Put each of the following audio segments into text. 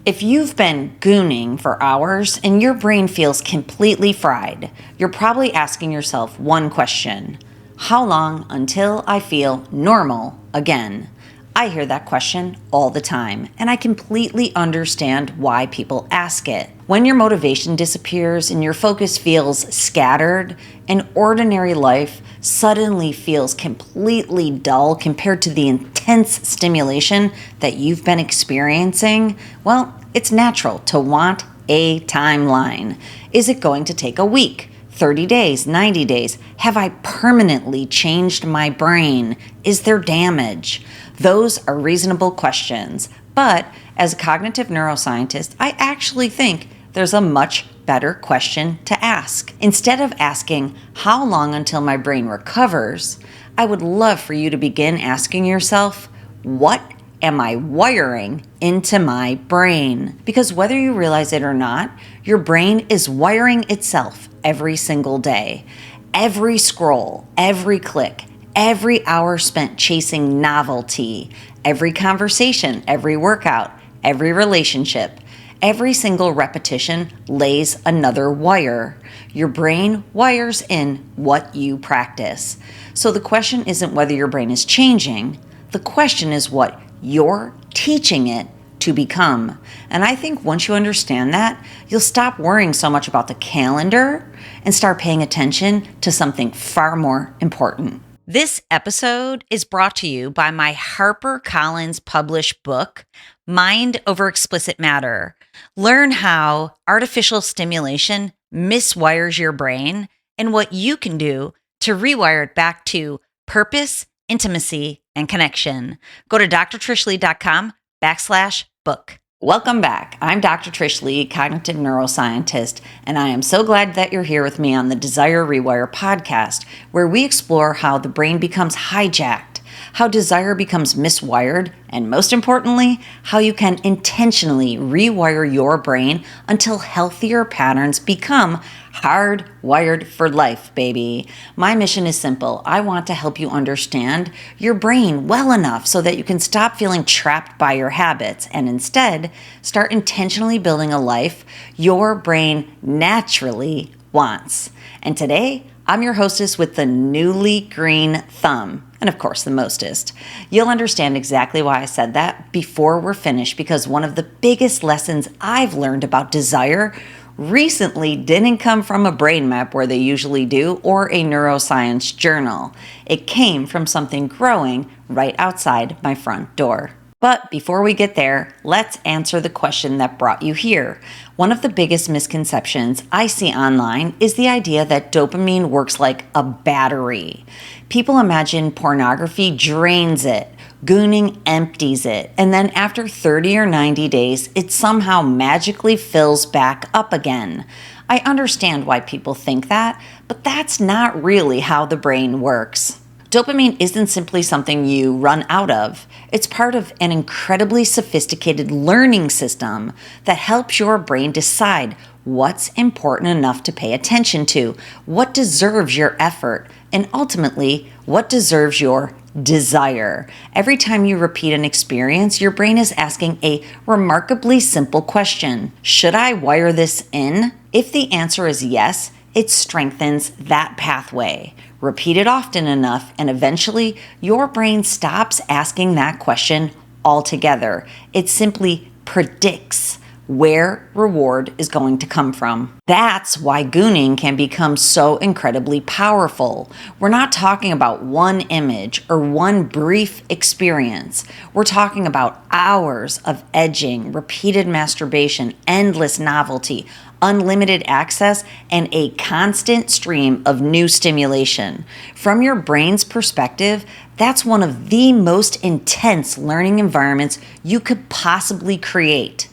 If you've been gooning for hours and your brain feels completely fried, you're probably asking yourself one question: how long until I feel normal again? I hear that question all the time, and I completely understand why people ask it. When your motivation disappears and your focus feels scattered, and ordinary life suddenly feels completely dull compared to the intense stimulation that you've been experiencing, well, it's natural to want a timeline. Is it going to take a week? 30 days, 90 days? Have I permanently changed my brain? Is there damage? Those are reasonable questions, but as a cognitive neuroscientist, I actually think there's a much better question to ask. Instead of asking, how long until my brain recovers, I would love for you to begin asking yourself, what am I wiring into my brain? Because whether you realize it or not, your brain is wiring itself every single day. Every scroll, every click, every hour spent chasing novelty, every conversation, every workout, every relationship, every single repetition lays another wire. Your brain wires in what you practice. So the question isn't whether your brain is changing. The question is what you're teaching it to become. And I think once you understand that, you'll stop worrying so much about the calendar and start paying attention to something far more important. This episode is brought to you by my HarperCollins published book, Mind Over Explicit Matter. Learn how artificial stimulation miswires your brain and what you can do to rewire it back to purpose, intimacy, and connection. Go to drtrishleigh.com/book. Welcome back. I'm Dr. Trish Leigh, cognitive neuroscientist, and I am so glad that you're here with me on the Desire Rewire podcast, where we explore how the brain becomes hijacked, how desire becomes miswired, and most importantly, how you can intentionally rewire your brain until healthier patterns become hardwired for life, baby. My mission is simple. I want to help you understand your brain well enough so that you can stop feeling trapped by your habits and instead start intentionally building a life your brain naturally wants. And today, I'm your hostess with the newly green thumb, and of course the mostest. You'll understand exactly why I said that before we're finished, because one of the biggest lessons I've learned about desire recently didn't come from a brain map where they usually do or a neuroscience journal. It came from something growing right outside my front door. But before we get there, let's answer the question that brought you here. One of the biggest misconceptions I see online is the idea that dopamine works like a battery. People imagine pornography drains it, gooning empties it, and then after 30 or 90 days, it somehow magically fills back up again. I understand why people think that, but that's not really how the brain works. Dopamine isn't simply something you run out of. It's part of an incredibly sophisticated learning system that helps your brain decide what's important enough to pay attention to, what deserves your effort, and ultimately, what deserves your desire. Every time you repeat an experience, your brain is asking a remarkably simple question: should I wire this in? If the answer is yes, it strengthens that pathway. Repeat it often enough, and eventually your brain stops asking that question altogether. It simply predicts where reward is going to come from. That's why gooning can become so incredibly powerful. We're not talking about one image or one brief experience. We're talking about hours of edging, repeated masturbation, endless novelty, unlimited access, and a constant stream of new stimulation. From your brain's perspective, that's one of the most intense learning environments you could possibly create.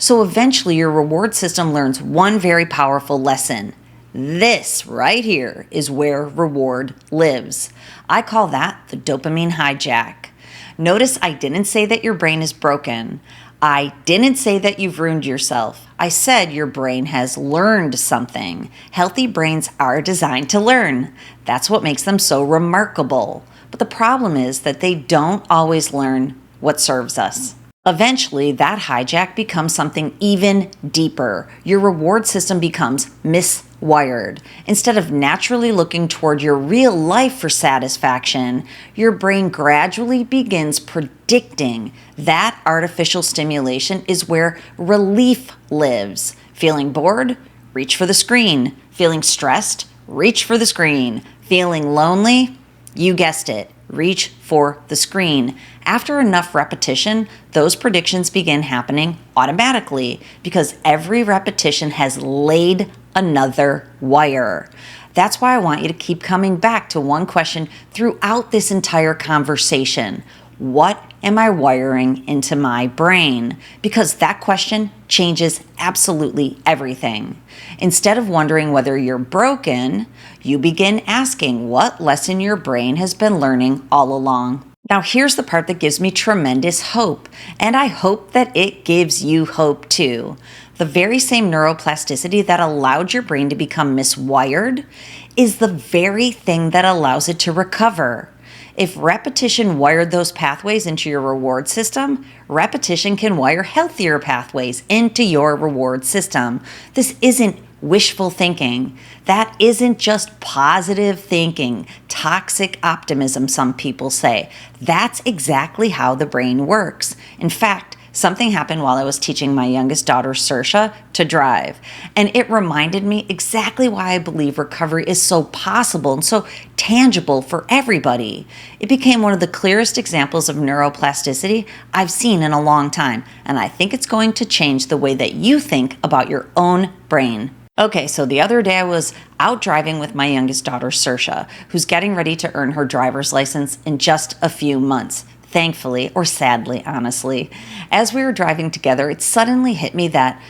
So eventually your reward system learns one very powerful lesson. This right here is where reward lives. I call that the dopamine hijack. Notice I didn't say that your brain is broken. I didn't say that you've ruined yourself. I said your brain has learned something. Healthy brains are designed to learn. That's what makes them so remarkable. But the problem is that they don't always learn what serves us. Eventually, that hijack becomes something even deeper. Your reward system becomes miswired. Instead of naturally looking toward your real life for satisfaction, your brain gradually begins predicting that artificial stimulation is where relief lives. Feeling bored? Reach for the screen. Feeling stressed? Reach for the screen. Feeling lonely? You guessed it. Reach for the screen. After enough repetition, those predictions begin happening automatically because every repetition has laid another wire. That's why I want you to keep coming back to one question throughout this entire conversation. What am I wiring into my brain? Because that question changes absolutely everything. Instead of wondering whether you're broken, you begin asking what lesson your brain has been learning all along. Now, here's the part that gives me tremendous hope, and I hope that it gives you hope too. The very same neuroplasticity that allowed your brain to become miswired is the very thing that allows it to recover. If repetition wired those pathways into your reward system, repetition can wire healthier pathways into your reward system. This isn't wishful thinking. That isn't just positive thinking, toxic optimism, some people say. That's exactly how the brain works. In fact, something happened while I was teaching my youngest daughter, Saoirse, to drive. And it reminded me exactly why I believe recovery is so possible and so tangible for everybody. It became one of the clearest examples of neuroplasticity I've seen in a long time. And I think it's going to change the way that you think about your own brain. Okay, so the other day I was out driving with my youngest daughter, Saoirse, who's getting ready to earn her driver's license in just a few months. Thankfully, or sadly, honestly. As we were driving together, it suddenly hit me that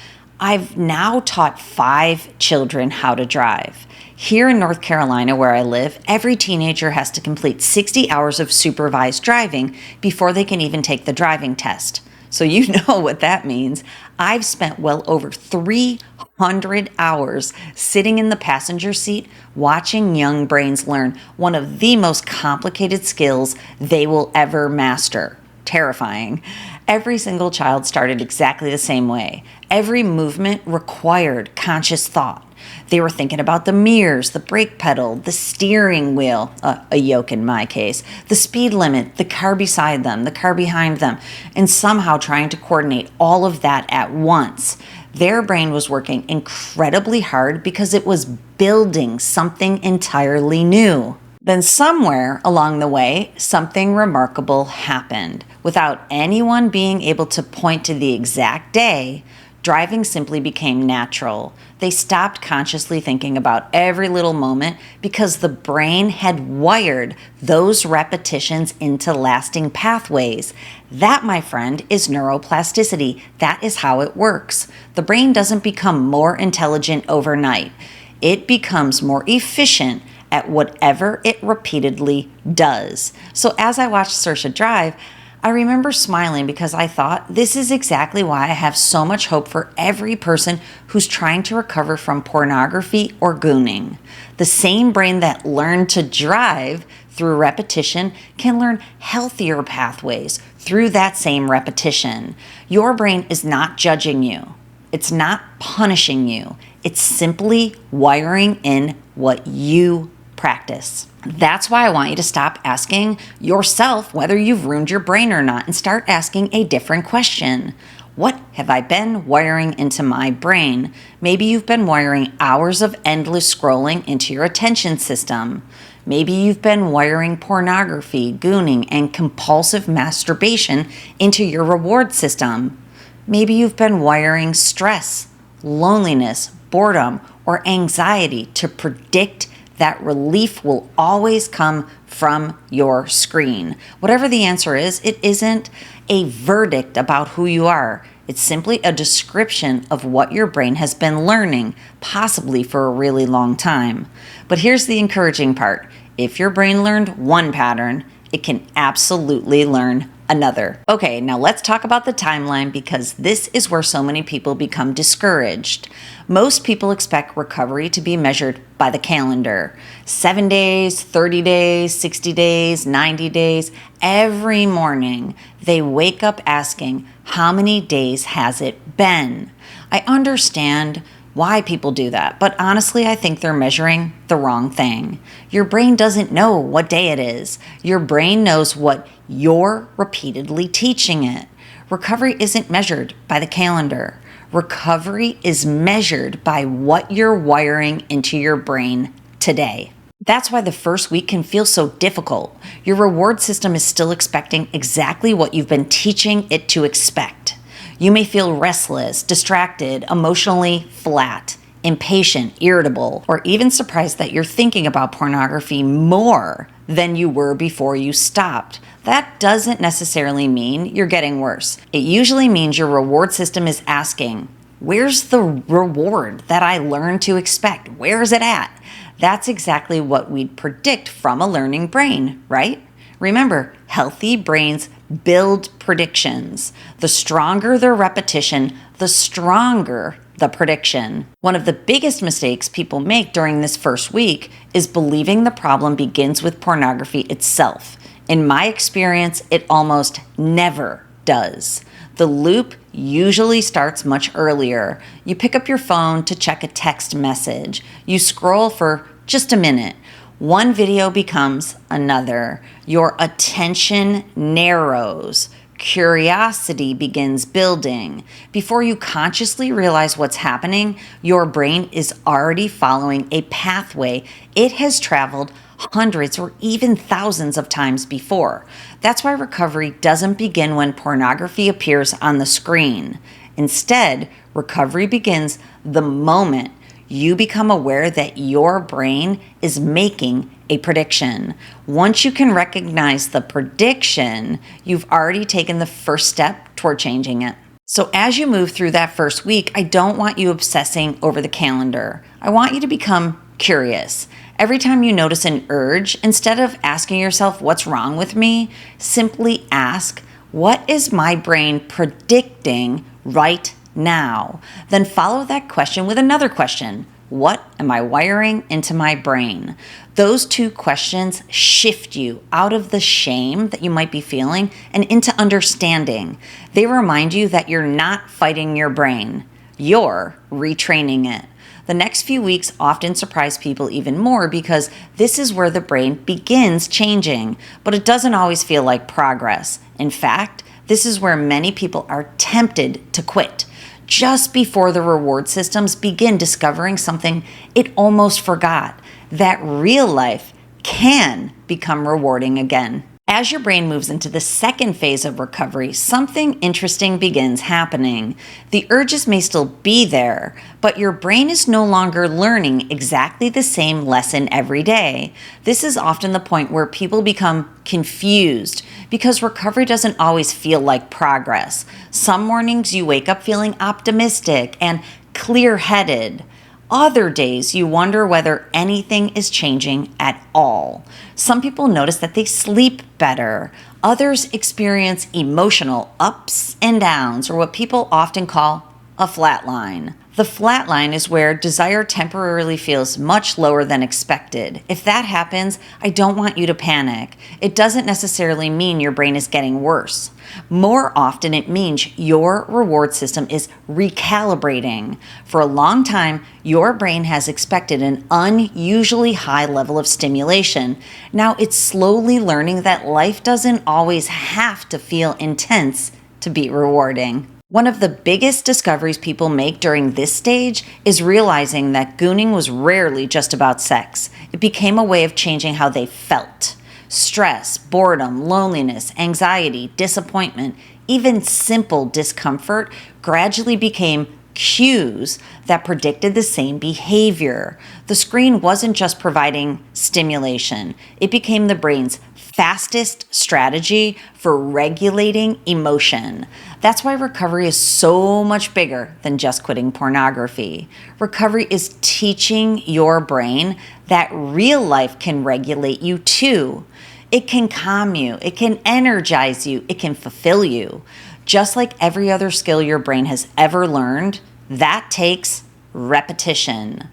I've now taught 5 children how to drive. Here in North Carolina, where I live, every teenager has to complete 60 hours of supervised driving before they can even take the driving test. So you know what that means. I've spent well over 300 hours sitting in the passenger seat watching young brains learn one of the most complicated skills they will ever master. Terrifying. Every single child started exactly the same way. Every movement required conscious thought. They were thinking about the mirrors, the brake pedal, the steering wheel, a yoke in my case, the speed limit, the car beside them, the car behind them, and somehow trying to coordinate all of that at once. Their brain was working incredibly hard because it was building something entirely new. Then somewhere along the way, something remarkable happened. Without anyone being able to point to the exact day, driving simply became natural. They stopped consciously thinking about every little moment because the brain had wired those repetitions into lasting pathways. That, my friend, is neuroplasticity. That is how it works. The brain doesn't become more intelligent overnight. It becomes more efficient at whatever it repeatedly does. So as I watched Saoirse drive, I remember smiling because I thought this is exactly why I have so much hope for every person who's trying to recover from pornography or gooning. The same brain that learned to drive through repetition can learn healthier pathways through that same repetition. Your brain is not judging you. It's not punishing you. It's simply wiring in what you practice. That's why I want you to stop asking yourself whether you've ruined your brain or not and start asking a different question. What have I been wiring into my brain? Maybe you've been wiring hours of endless scrolling into your attention system. Maybe you've been wiring pornography, gooning, and compulsive masturbation into your reward system. Maybe you've been wiring stress, loneliness, boredom, or anxiety to predict that relief will always come from your screen. Whatever the answer is, it isn't a verdict about who you are. It's simply a description of what your brain has been learning, possibly for a really long time. But here's the encouraging part. If your brain learned one pattern, it can absolutely learn another. Okay, now let's talk about the timeline because this is where so many people become discouraged. Most people expect recovery to be measured by the calendar. 7 days, 30 days, 60 days, 90 days. Every morning, they wake up asking, how many days has it been? I understand why people do that, but honestly, I think they're measuring the wrong thing. Your brain doesn't know what day it is. Your brain knows what you're repeatedly teaching it. Recovery isn't measured by the calendar. Recovery is measured by what you're wiring into your brain today. That's why the first week can feel so difficult. Your reward system is still expecting exactly what you've been teaching it to expect. You may feel restless, distracted, emotionally flat, impatient, irritable, or even surprised that you're thinking about pornography more than you were before you stopped. That doesn't necessarily mean you're getting worse. It usually means your reward system is asking, where's the reward that I learned to expect? Where is it at? That's exactly what we'd predict from a learning brain, right? Remember, healthy brains build predictions. The stronger the repetition, the stronger the prediction. One of the biggest mistakes people make during this first week is believing the problem begins with pornography itself. In my experience, it almost never does. The loop usually starts much earlier. You pick up your phone to check a text message. You scroll for just a minute. One video becomes another. Your attention narrows. Curiosity begins building. Before you consciously realize what's happening, your brain is already following a pathway it has traveled hundreds or even thousands of times before. That's why recovery doesn't begin when pornography appears on the screen. Instead, recovery begins the moment you become aware that your brain is making a prediction. Once you can recognize the prediction, you've already taken the first step toward changing it. So as you move through that first week, I don't want you obsessing over the calendar. I want you to become curious. Every time you notice an urge, instead of asking yourself, what's wrong with me? Simply ask, what is my brain predicting right now? Then follow that question with another question. What am I wiring into my brain? Those two questions shift you out of the shame that you might be feeling and into understanding. They remind you that you're not fighting your brain. You're retraining it. The next few weeks often surprise people even more because this is where the brain begins changing, but it doesn't always feel like progress. In fact, this is where many people are tempted to quit just before the reward systems begin discovering something it almost forgot, that real life can become rewarding again. As your brain moves into the second phase of recovery, something interesting begins happening. The urges may still be there, but your brain is no longer learning exactly the same lesson every day. This is often the point where people become confused because recovery doesn't always feel like progress. Some mornings you wake up feeling optimistic and clear-headed. Other days, you wonder whether anything is changing at all. Some people notice that they sleep better. Others experience emotional ups and downs, or what people often call a flatline. The flatline is where desire temporarily feels much lower than expected. If that happens, I don't want you to panic. It doesn't necessarily mean your brain is getting worse. More often, it means your reward system is recalibrating. For a long time, your brain has expected an unusually high level of stimulation. Now it's slowly learning that life doesn't always have to feel intense to be rewarding. One of the biggest discoveries people make during this stage is realizing that gooning was rarely just about sex. It became a way of changing how they felt. Stress, boredom, loneliness, anxiety, disappointment, even simple discomfort gradually became cues that predicted the same behavior. The screen wasn't just providing stimulation. It became the brain's fastest strategy for regulating emotion. That's why recovery is so much bigger than just quitting pornography. Recovery is teaching your brain that real life can regulate you too. It can calm you. It can energize you. It can fulfill you. Just like every other skill your brain has ever learned, that takes repetition.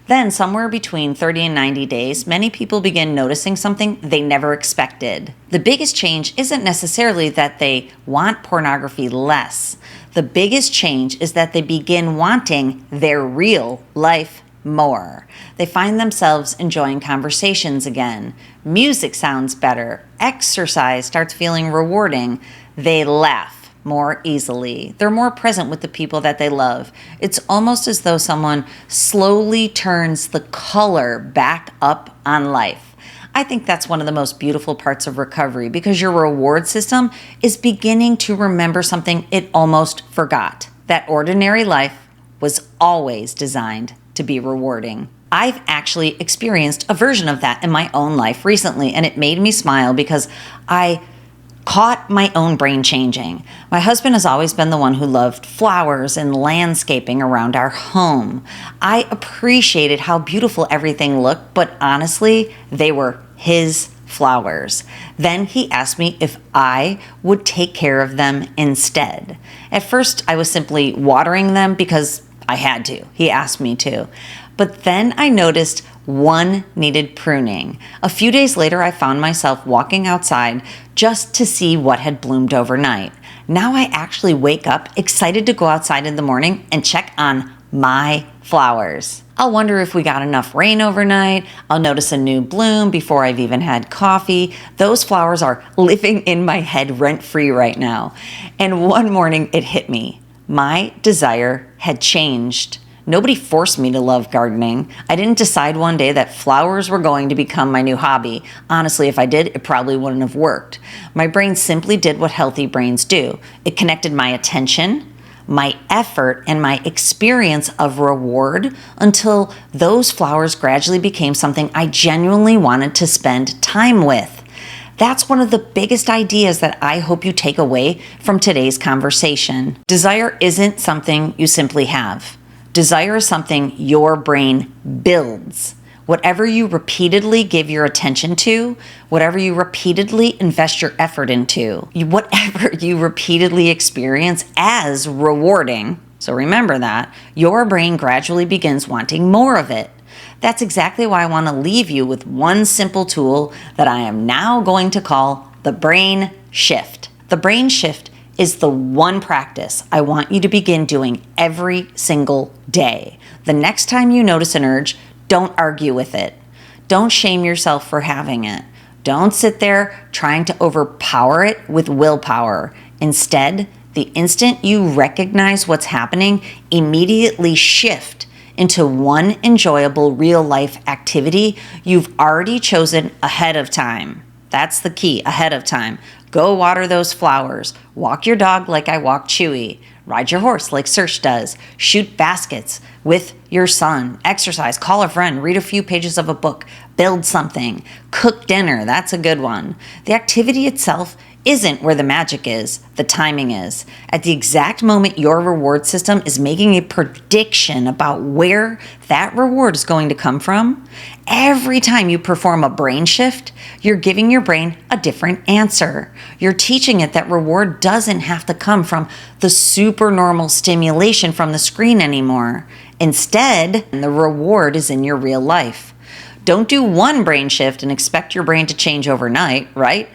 Then, somewhere between 30 and 90 days, many people begin noticing something they never expected. The biggest change isn't necessarily that they want pornography less. The biggest change is that they begin wanting their real life more. They find themselves enjoying conversations again. Music sounds better. Exercise starts feeling rewarding. They laugh more easily. They're more present with the people that they love. It's almost as though someone slowly turns the color back up on life. I think that's one of the most beautiful parts of recovery, because your reward system is beginning to remember something it almost forgot. That ordinary life was always designed to be rewarding. I've actually experienced a version of that in my own life recently, and it made me smile because I caught my own brain changing. My husband has always been the one who loved flowers and landscaping around our home. I appreciated how beautiful everything looked, but honestly, they were his flowers. Then he asked me if I would take care of them instead. At first, I was simply watering them because I had to. He asked me to. But then I noticed one needed pruning. A few days later, I found myself walking outside just to see what had bloomed overnight. Now I actually wake up excited to go outside in the morning and check on my flowers. I'll wonder if we got enough rain overnight. I'll notice a new bloom before I've even had coffee. Those flowers are living in my head rent-free right now. And one morning it hit me. My desire had changed. Nobody forced me to love gardening. I didn't decide one day that flowers were going to become my new hobby. Honestly, if I did, it probably wouldn't have worked. My brain simply did what healthy brains do. It connected my attention, my effort, and my experience of reward until those flowers gradually became something I genuinely wanted to spend time with. That's one of the biggest ideas that I hope you take away from today's conversation. Desire isn't something you simply have. Desire is something your brain builds. Whatever you repeatedly give your attention to, whatever you repeatedly invest your effort into, whatever you repeatedly experience as rewarding, so remember that, your brain gradually begins wanting more of it. That's exactly why I want to leave you with one simple tool that I am now going to call the brain shift. The brain shift is the one practice I want you to begin doing every single day. The next time you notice an urge, don't argue with it. Don't shame yourself for having it. Don't sit there trying to overpower it with willpower. Instead, the instant you recognize what's happening, immediately shift into one enjoyable real-life activity you've already chosen ahead of time. That's the key, ahead of time. Go water those flowers. Walk your dog like I walk Chewy. Ride your horse like Serge does. Shoot baskets with your son. Exercise. Call a friend. Read a few pages of a book. Build something. Cook dinner. That's a good one. The activity itself isn't where the magic is. The timing is. At the exact moment your reward system is making a prediction about where that reward is going to come from, every time you perform a brain shift, you're giving your brain a different answer. You're teaching it that reward doesn't have to come from the supernormal stimulation from the screen anymore. Instead, the reward is in your real life. Don't do one brain shift and expect your brain to change overnight, right?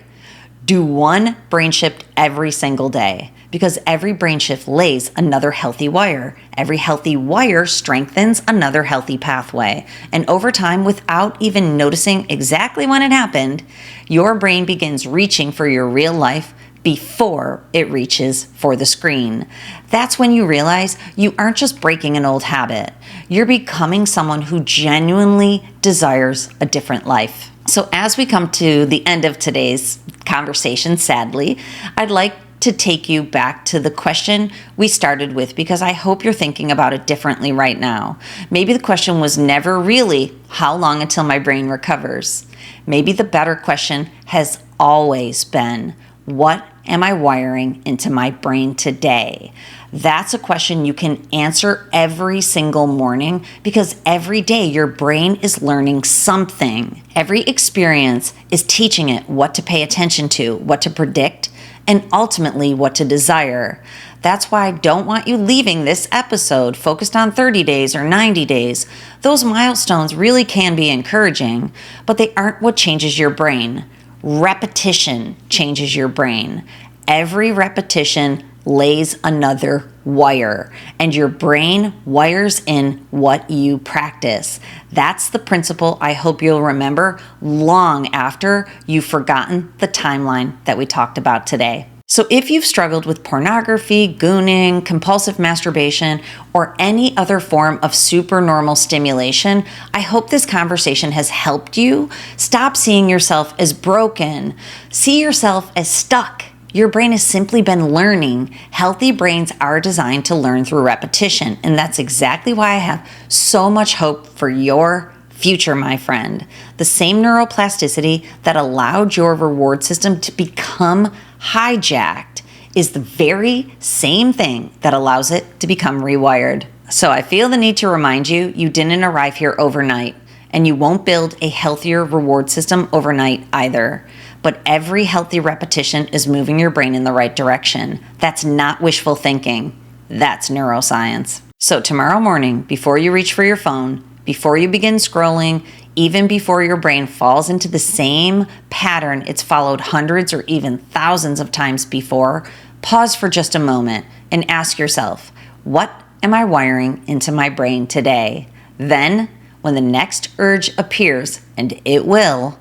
Do one brain shift every single day, because every brain shift lays another healthy wire. Every healthy wire strengthens another healthy pathway. And over time, without even noticing exactly when it happened, your brain begins reaching for your real life before it reaches for the screen. That's when you realize you aren't just breaking an old habit. You're becoming someone who genuinely desires a different life. So as we come to the end of today's conversation, sadly, I'd like to take you back to the question we started with, because I hope you're thinking about it differently right now. Maybe the question was never really, how long until my brain recovers? Maybe the better question has always been, what am I wiring into my brain today? That's a question you can answer every single morning because every day your brain is learning something. Every experience is teaching it what to pay attention to, what to predict, and ultimately what to desire. That's why I don't want you leaving this episode focused on 30 days or 90 days. Those milestones really can be encouraging, but they aren't what changes your brain. Repetition changes your brain. Every repetition lays another wire, and your brain wires in what you practice. That's the principle I hope you'll remember long after you've forgotten the timeline that we talked about today. So if you've struggled with pornography, gooning, compulsive masturbation, or any other form of supernormal stimulation, I hope this conversation has helped you stop seeing yourself as broken, see yourself as stuck. Your brain has simply been learning. Healthy brains are designed to learn through repetition, and that's exactly why I have so much hope for your future, my friend. The same neuroplasticity that allowed your reward system to become hijacked is the very same thing that allows it to become rewired. So I feel the need to remind you, you didn't arrive here overnight, and you won't build a healthier reward system overnight either. But every healthy repetition is moving your brain in the right direction. That's not wishful thinking. That's neuroscience. So tomorrow morning, before you reach for your phone, before you begin scrolling, even before your brain falls into the same pattern it's followed hundreds or even thousands of times before, pause for just a moment and ask yourself, what am I wiring into my brain today? Then, when the next urge appears, and it will,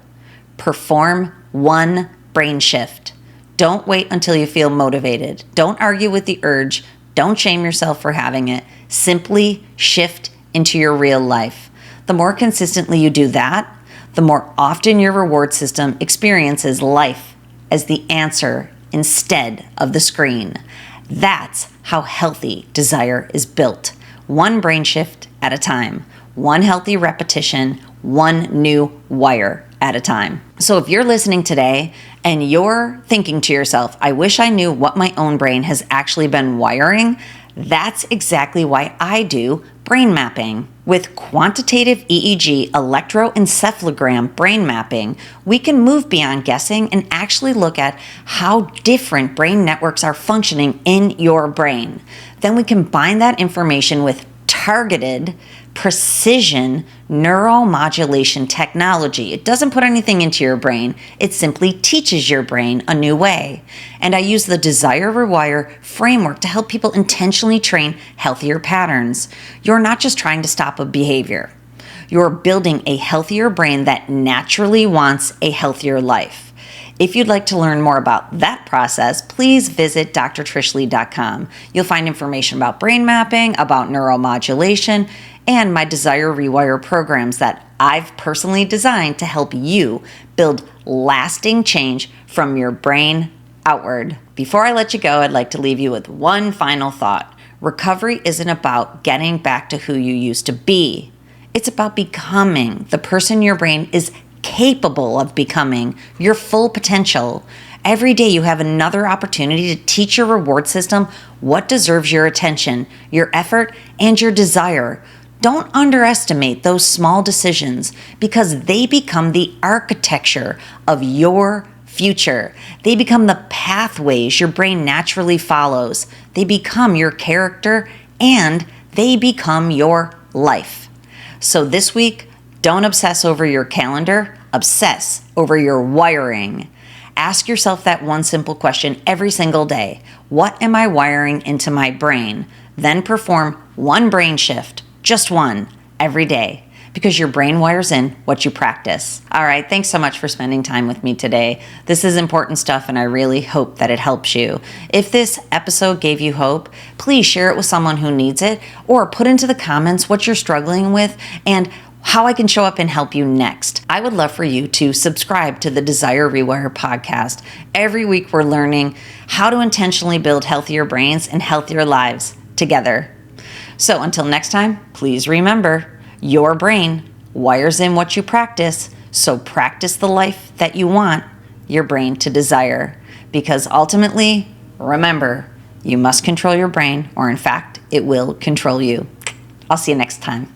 perform one brain shift. Don't wait until you feel motivated. Don't argue with the urge. Don't shame yourself for having it. Simply shift into your real life. The more consistently you do that, the more often your reward system experiences life as the answer instead of the screen. That's how healthy desire is built. One brain shift at a time. One healthy repetition, one new wire at a time. So if you're listening today and you're thinking to yourself, I wish I knew what my own brain has actually been wiring, that's exactly why I do brain mapping. With quantitative EEG electroencephalogram brain mapping, we can move beyond guessing and actually look at how different brain networks are functioning in your brain. Then we combine that information with targeted precision neuromodulation technology. It doesn't put anything into your brain. It simply teaches your brain a new way. And I use the Desire Rewire framework to help people intentionally train healthier patterns. You're not just trying to stop a behavior. You're building a healthier brain that naturally wants a healthier life. If you'd like to learn more about that process, please visit drtrishleigh.com. You'll find information about brain mapping, about neuromodulation, and my Desire Rewire programs that I've personally designed to help you build lasting change from your brain outward. Before I let you go, I'd like to leave you with one final thought. Recovery isn't about getting back to who you used to be. It's about becoming the person your brain is capable of becoming, your full potential. Every day you have another opportunity to teach your reward system what deserves your attention, your effort, and your desire. Don't underestimate those small decisions because they become the architecture of your future. They become the pathways your brain naturally follows. They become your character and they become your life. So this week, don't obsess over your calendar, obsess over your wiring. Ask yourself that one simple question every single day. What am I wiring into my brain? Then perform one brain shift, just one, every day, because your brain wires in what you practice. All right, thanks so much for spending time with me today. This is important stuff, and I really hope that it helps you. If this episode gave you hope, please share it with someone who needs it, or put into the comments what you're struggling with and how I can show up and help you next. I would love for you to subscribe to the Desire Rewire podcast. Every week we're learning how to intentionally build healthier brains and healthier lives together. So until next time, please remember, your brain wires in what you practice, so practice the life that you want your brain to desire. Because ultimately, remember, you must control your brain, or in fact, it will control you. I'll see you next time.